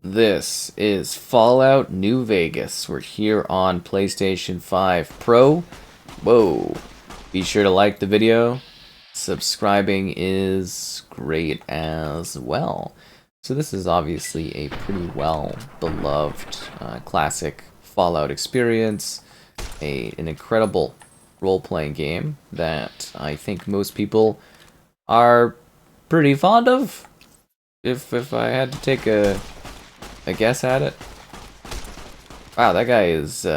This is Fallout New Vegas. We're here on PlayStation 5 Pro. Whoa. Be sure to like the video. Subscribing is great as well. So this is obviously a pretty well-beloved classic Fallout experience. An incredible role-playing game that I think most people are pretty fond of. If I had to take a guess at it. Wow, that guy is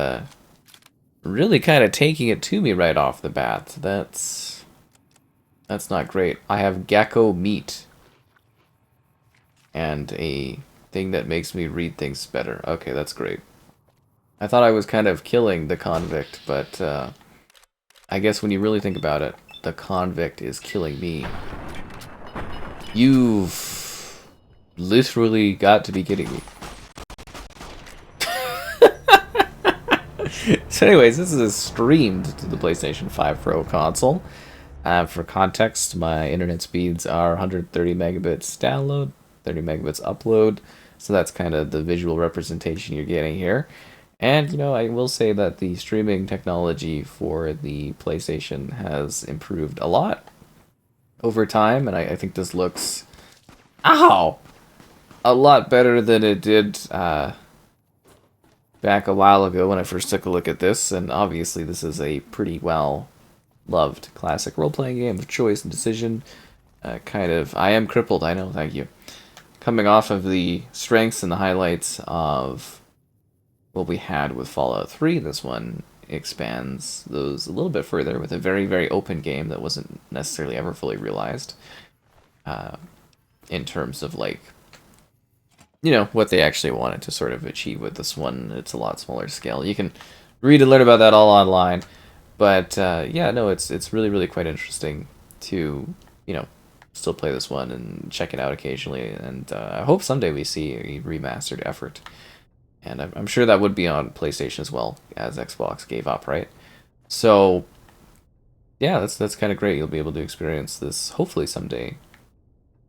really kind of taking it to me right off the bat. That's not great. I have gecko meat. And a thing that makes me read things better. Okay, that's great. I thought I was kind of killing the convict, but I guess when you really think about it, the convict is killing me. You've literally got to be kidding me. So anyways, this is streamed to the PlayStation 5 Pro console. For context, my internet speeds are 130 megabits download, 30 megabits upload, so that's kind of the visual representation you're getting here. And, you know, I will say that the streaming technology for the PlayStation has improved a lot over time, and I think this looks, ow, a lot better than it did back a while ago when I first took a look at this. And obviously this is a pretty well loved classic role-playing game of choice and decision. I am crippled, I know, thank you. Coming off of the strengths and the highlights of what we had with Fallout 3, this one expands those a little bit further with a very, very open game that wasn't necessarily ever fully realized in terms of, like, you know, what they actually wanted to sort of achieve with this one. It's a lot smaller scale. You can read and learn about that all online. But, yeah, no, it's really, really quite interesting to, you know, still play this one and check it out occasionally. And I hope someday we see a remastered effort. And I'm sure that would be on PlayStation as well, as Xbox gave up, right? So, yeah, that's kind of great. You'll be able to experience this, hopefully someday,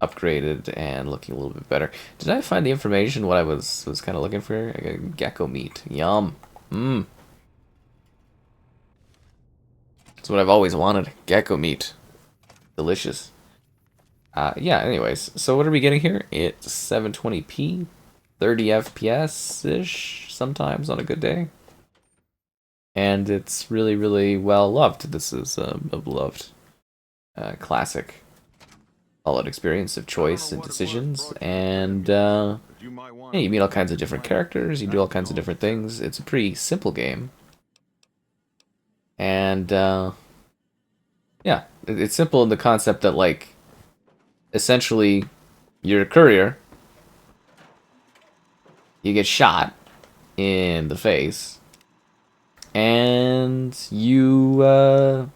upgraded and looking a little bit better. Did I find the information what I was kind of looking for? I got gecko meat. Yum. Mmm. That's what I've always wanted. Gecko meat. Delicious. Yeah, anyways. So what are we getting here? It's 720p. 30 FPS-ish sometimes on a good day. And it's really, really well loved. This is a beloved classic Fallout experience of choice and decisions, and yeah, you meet all kinds of different characters, you do all kinds of different things. It's a pretty simple game, and yeah, it's simple in the concept that, like, essentially, you're a courier, you get shot in the face, and you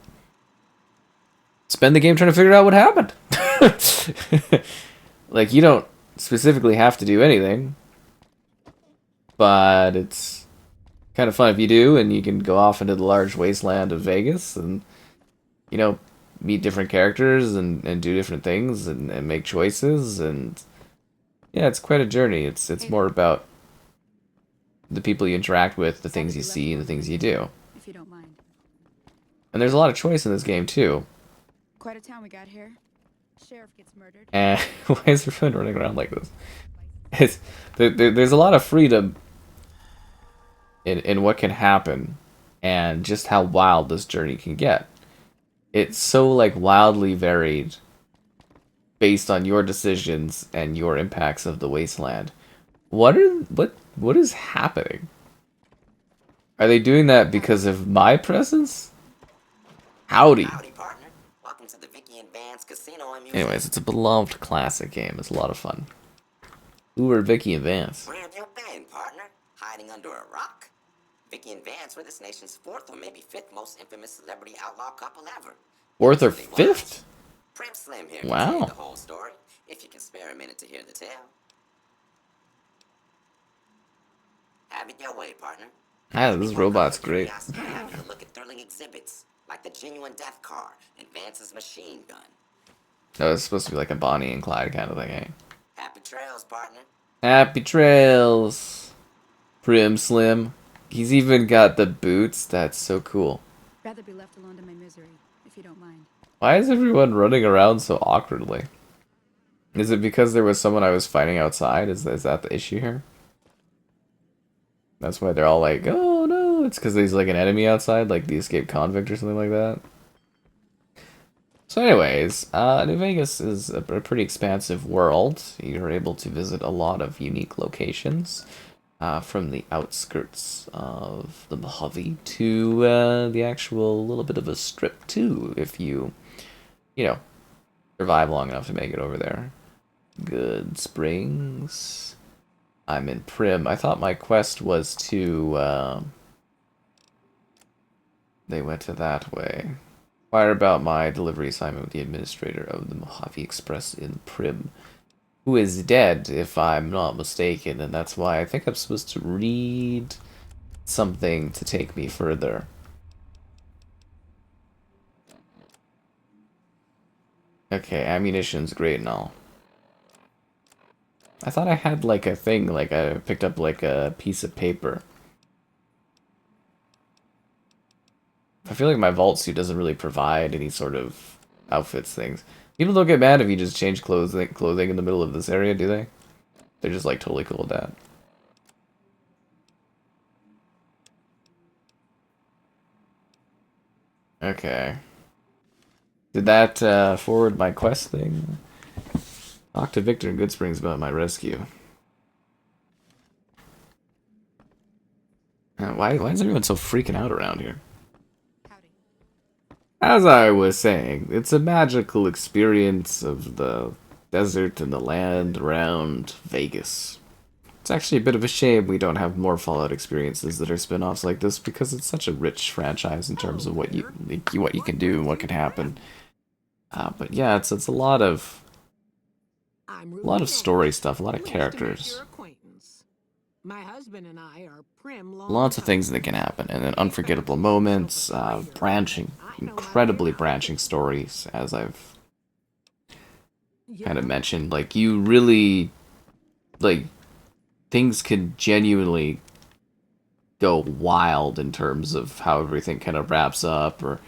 spend the game trying to figure out what happened. Like, you don't specifically have to do anything, but it's kind of fun if you do, and you can go off into the large wasteland of Vegas and, you know, meet different characters and do different things and make choices. And yeah, it's quite a journey. It's more about the people you interact with, the things you see, and the things you do. If you don't mind. And there's a lot of choice in this game too. Quite a town we got here. Sheriff gets murdered. And why is everyone running around like this? There's a lot of freedom in what can happen, and just how wild this journey can get. It's so, like, wildly varied based on your decisions and your impacts of the wasteland. What is happening? Are they doing that because of my presence? Howdy. Howdy, partner. Welcome to the Vicky and Vance Casino and Museum. Anyways, it's a beloved classic game. It's a lot of fun. Who are Vicky and Vance? Where have you been, partner? Hiding under a rock? Vicky and Vance were this nation's fourth or maybe fifth most infamous celebrity outlaw couple ever. Fourth or fifth? Prim Slim here Wow. can tell you the whole story, if you can spare a minute to hear the tale. Have it your way, partner. Ah, this robot's great. I have you to look at thrilling exhibits, like the genuine death car and Vance's machine gun. No, it's supposed to be like a Bonnie and Clyde kind of thing, eh? Happy trails, partner. Happy trails, Prim Slim. He's even got the boots. That's so cool. Rather be left alone to my misery, if you don't mind. Why is everyone running around so awkwardly? Is it because there was someone I was fighting outside? Is that the issue here? That's why they're all like, oh no, it's because there's like an enemy outside, like the escaped convict or something like that. So anyways, New Vegas is a pretty expansive world. You're able to visit a lot of unique locations. From the outskirts of the Mojave to the actual little bit of a strip too, if you know, survive long enough to make it over there. Good Springs. I'm in Prim. I thought my quest was to, they went to that way. Inquire about my delivery assignment with the administrator of the Mojave Express in Prim, who is dead, if I'm not mistaken, and that's why I think I'm supposed to read something to take me further. Okay, ammunition's great and all. I thought I had like a thing, like I picked up like a piece of paper. I feel like my vault suit doesn't really provide any sort of outfits things. People don't get mad if you just change clothing in the middle of this area, do they? They're just like totally cool with that. Okay. Did that forward my quest thing? Talk to Victor in Goodsprings about my rescue. Why is everyone so freaking out around here? Howdy. As I was saying, it's a magical experience of the desert and the land around Vegas. It's actually a bit of a shame we don't have more Fallout experiences that are spin-offs like this because it's such a rich franchise in terms of what you can do and what can happen. But yeah, it's a lot of story stuff, a lot of characters. My husband and I are prim long Lots of things that can happen, and then unforgettable moments, incredibly branching stories, as I've kind of mentioned. Like, you really, like, things can genuinely go wild in terms of how everything kind of wraps up, or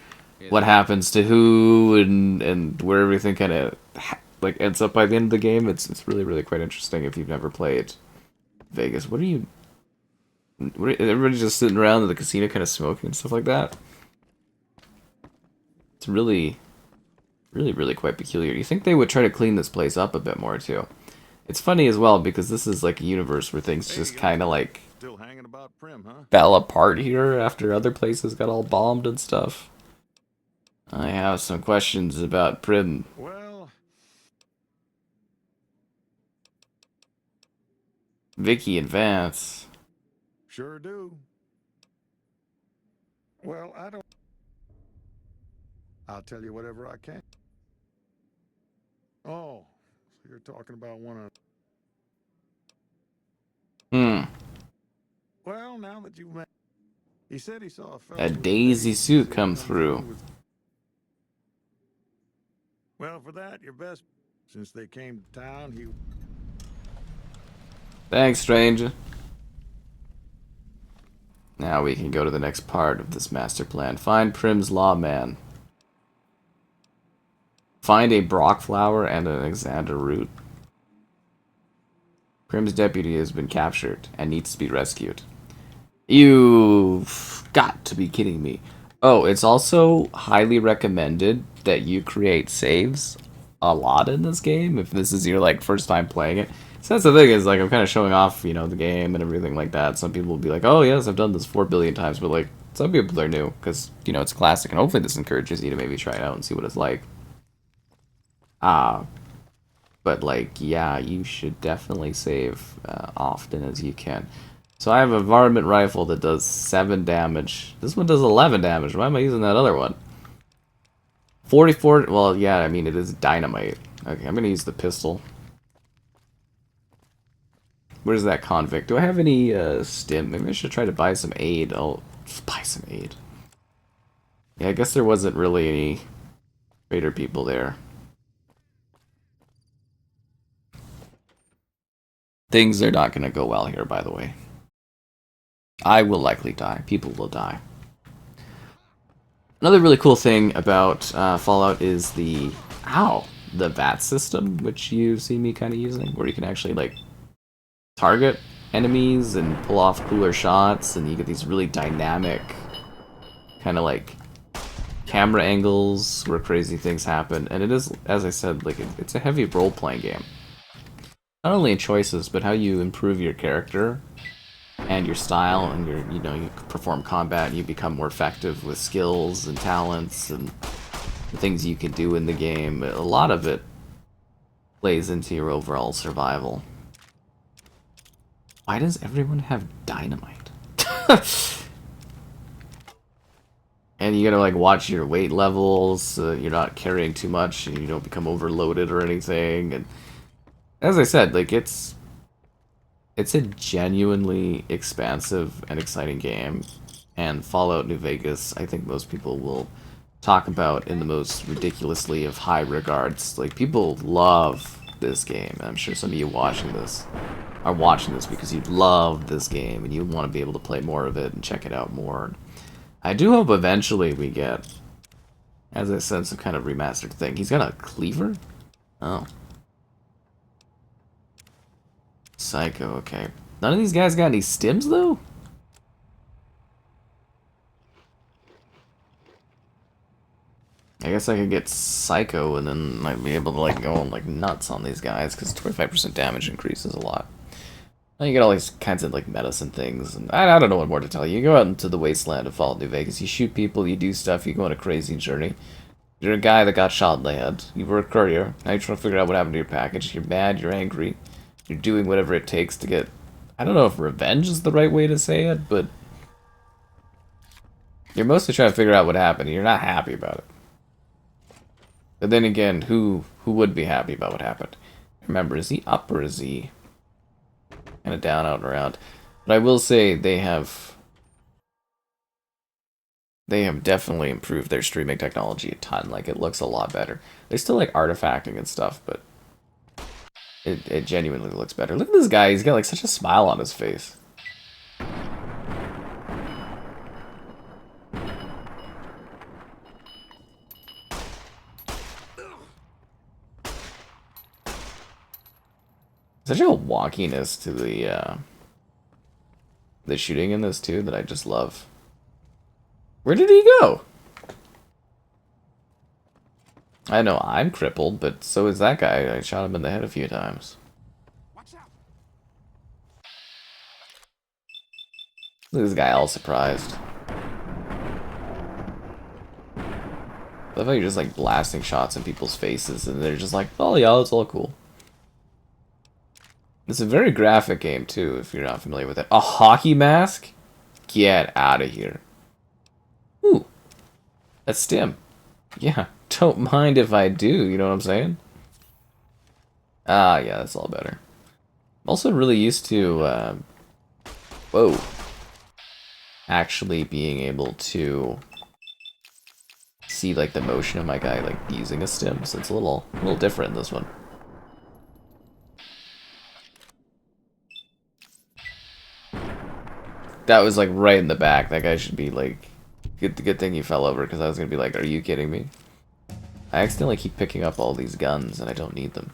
what happens to who, and where everything kind of, like, ends up by the end of the game. It's really, really quite interesting if you've never played Vegas. Everybody's just sitting around in the casino kind of smoking and stuff like that. It's really, really, really quite peculiar. You think they would try to clean this place up a bit more, too. It's funny as well, because this is like a universe where things just kind of like Still hanging about Prim, huh? fell apart here after other places got all bombed and stuff. I have some questions about Prim. Well, Vicky and Vance. sure do. Well, I don't. I'll tell you whatever I can. Oh, so you're talking about one of. Well, now that you've met, he said he saw a fellow A with daisy suit come come through. with- Well, for that, your best. Since they came to town, he. Thanks, stranger. Now we can go to the next part of this master plan. Find Prim's lawman. Find a Brock flower and an Alexander root. Prim's deputy has been captured and needs to be rescued. You've got to be kidding me. Oh, it's also highly recommended that you create saves a lot in this game if this is your like first time playing it. So that's the thing is like I'm kind of showing off, you know, the game and everything like that. Some people will be like, "Oh, yes, I've done this 4 billion times," but like some people are new because, you know, it's classic and hopefully this encourages you to maybe try it out and see what it's like. But like, yeah, you should definitely save often as you can. So I have a varmint rifle that does 7 damage. This one does 11 damage. Why am I using that other one? 44, well, yeah, I mean, it is dynamite. Okay, I'm gonna use the pistol. Where's that convict? Do I have any stim? Maybe I should try to buy some aid. I'll buy some aid. Yeah, I guess there wasn't really any raider people there. Things are not going to go well here, by the way. I will likely die. People will die. Another really cool thing about Fallout is the VAT system, which you see me kind of using, where you can actually like target enemies and pull off cooler shots, and you get these really dynamic kind of like camera angles where crazy things happen. And it is, as I said, like it's a heavy role-playing game. Not only in choices, but how you improve your character and your style, and you perform combat, and you become more effective with skills and talents and the things you can do in the game. A lot of it plays into your overall survival. Why does everyone have dynamite? And you gotta like watch your weight levels, so you're not carrying too much and you don't become overloaded or anything. And as I said, like it's a genuinely expansive and exciting game, and Fallout New Vegas, I think most people will talk about in the most ridiculously of high regards. Like, people love this game, and I'm sure some of you watching this are watching this because you love this game and you want to be able to play more of it and check it out more. I do hope eventually we get, as I said, some kind of remastered thing. He's got a cleaver? Oh. Psycho, okay. None of these guys got any stims, though? I guess I could get Psycho and then might be able to like go like nuts on these guys, because 25% damage increases a lot. Well, you get all these kinds of like medicine things, and I don't know what more to tell you. You go out into the wasteland of Fallout New Vegas, you shoot people, you do stuff, you go on a crazy journey. You're a guy that got shot in the head. You were a courier. Now you're trying to figure out what happened to your package. You're mad, you're angry. You're doing whatever it takes to get... I don't know if revenge is the right way to say it, but... you're mostly trying to figure out what happened, and you're not happy about it. But then again, who would be happy about what happened? Remember, is he up or is he kind of down, out, and around? But I will say they have definitely improved their streaming technology a ton. Like, it looks a lot better. They still like artifacting and stuff, but it genuinely looks better. Look at this guy. He's got like such a smile on his face. Such a wonkiness to the shooting in this too that I just love. Where did he go? I know I'm crippled, but so is that guy. I shot him in the head a few times. Watch out. Look at this guy all surprised. I love how you're just like blasting shots in people's faces and they're just like, oh yeah, it's all cool. It's a very graphic game too, if you're not familiar with it. A hockey mask? Get out of here. Ooh. That's Stim. Yeah, don't mind if I do, you know what I'm saying? Ah, yeah, that's all better. I'm also really used to, whoa. Actually being able to see, like, the motion of my guy, like, using a stim, so it's a little different in this one. That was, like, right in the back. That guy should be, like... Good thing you fell over, because I was gonna be like, are you kidding me? I accidentally keep picking up all these guns, and I don't need them.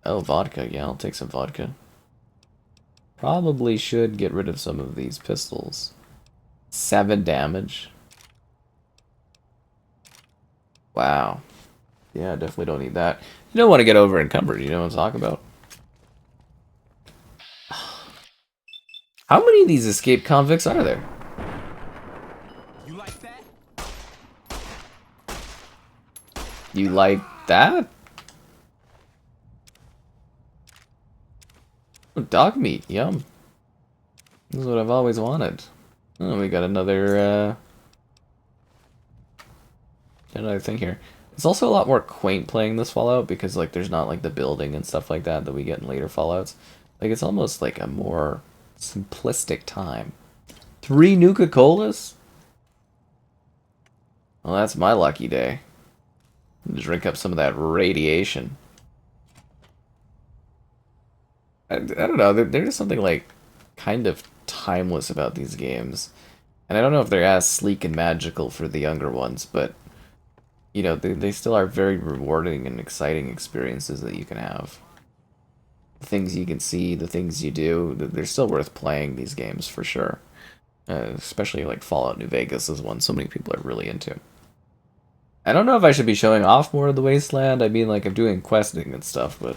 Oh, vodka. Yeah, I'll take some vodka. Probably should get rid of some of these pistols. 7 damage. Wow. Yeah, definitely don't need that. You don't want to get over encumbered, you know what I'm talking about? How many of these escaped convicts are there? You like that? You like that? Oh, dog meat, yum. This is what I've always wanted. Oh, we got another thing here. It's also a lot more quaint playing this Fallout because like there's not like the building and stuff like that we get in later Fallouts. Like it's almost like a more simplistic time. 3 Nuka-Colas? Well, that's my lucky day. Drink up some of that radiation. I don't know. There's something like kind of timeless about these games, and I don't know if they're as sleek and magical for the younger ones, but you know, they still are very rewarding and exciting experiences that you can have. The things you can see, the things you do, they're still worth playing these games for sure. Especially like Fallout New Vegas is one so many people are really into. I don't know if I should be showing off more of the wasteland. I mean, like, I'm doing questing and stuff, but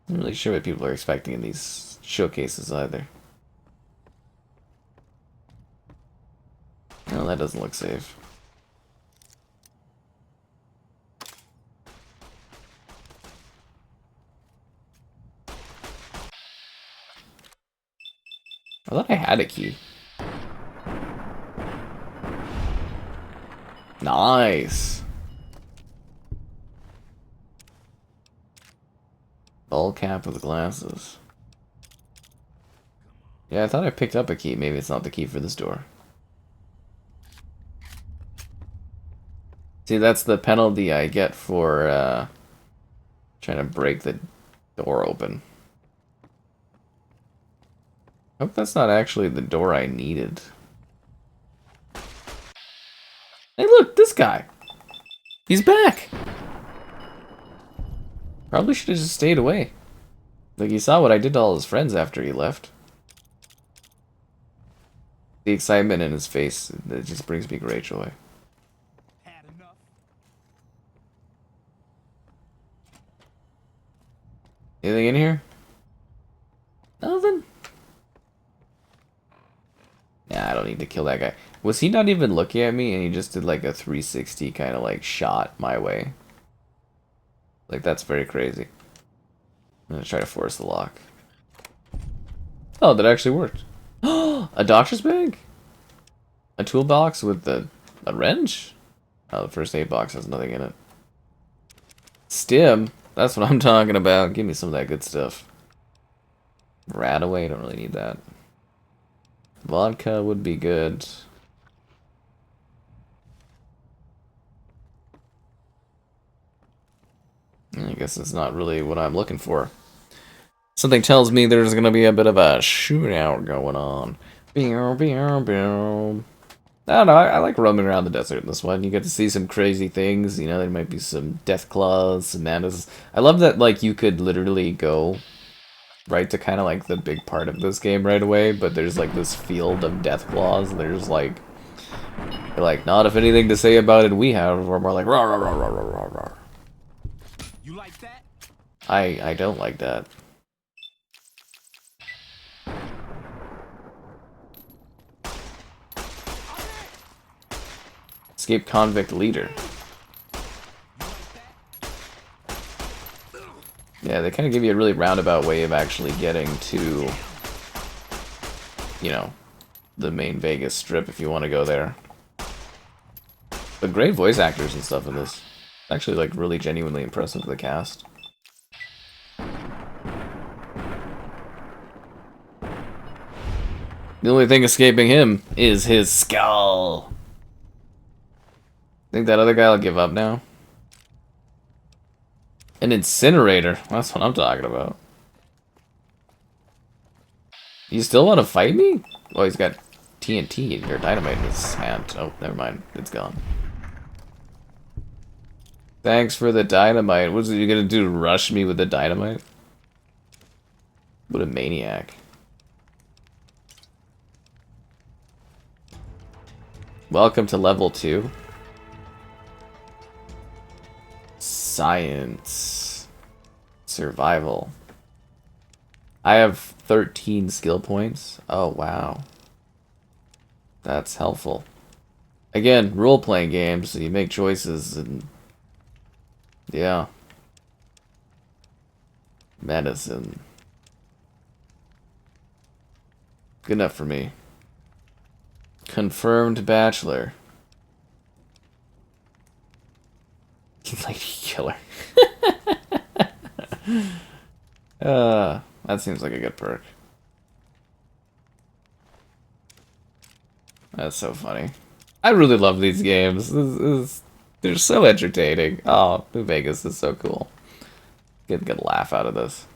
I'm not really sure what people are expecting in these showcases either. No, that doesn't look safe. I thought I had a key. Nice. Ball cap with glasses. Yeah, I thought I picked up a key. Maybe it's not the key for this door. See, that's the penalty I get for trying to break the door open. Hope that's not actually the door I needed. Hey, look, this guy. He's back. Probably should have just stayed away. Like, he saw what I did to all his friends after he left. The excitement in his face, it just brings me great joy. Had enough. Anything in here? Nothing. Nah, I don't need to kill that guy. Was he not even looking at me and he just did like a 360 kind of like shot my way? Like, that's very crazy. I'm gonna try to force the lock. Oh, that actually worked. A doctor's bag? A toolbox with a wrench? Oh, the first aid box has nothing in it. Stim? That's what I'm talking about. Give me some of that good stuff. Rat away, don't really need that. Vodka would be good. I guess it's not really what I'm looking for. Something tells me there's gonna be a bit of a shootout going on. I don't know, I like roaming around the desert in this one. You get to see some crazy things, you know, there might be some death claws, some mantis. I love that, like, you could literally go right to kind of like the big part of this game right away, but there's like this field of death claws. There's like, they're like, not if anything to say about it we have, or more like, rah, rah, rah, rah, rah, rah, rah. You like that? I don't like that. Escape convict leader. Yeah, they kind of give you a really roundabout way of actually getting to, you know, the main Vegas strip if you want to go there. But great voice actors and stuff in this. Actually, like, really genuinely impressive, the cast. The only thing escaping him is his skull. Think that other guy will give up now? An incinerator? That's what I'm talking about. You still want to fight me? Oh, he's got TNT or dynamite in his hand. Oh, never mind. It's gone. Thanks for the dynamite. What are you gonna do? Rush me with the dynamite? What a maniac. Welcome to level 2. Science. Survival. I have 13 skill points. Oh, wow. That's helpful. Again, role-playing games, so you make choices and... yeah. Medicine. Good enough for me. Confirmed bachelor. Lady killer. That seems like a good perk. That's so funny. I really love these games. They're so entertaining. Oh, New Vegas is so cool. Get a good laugh out of this.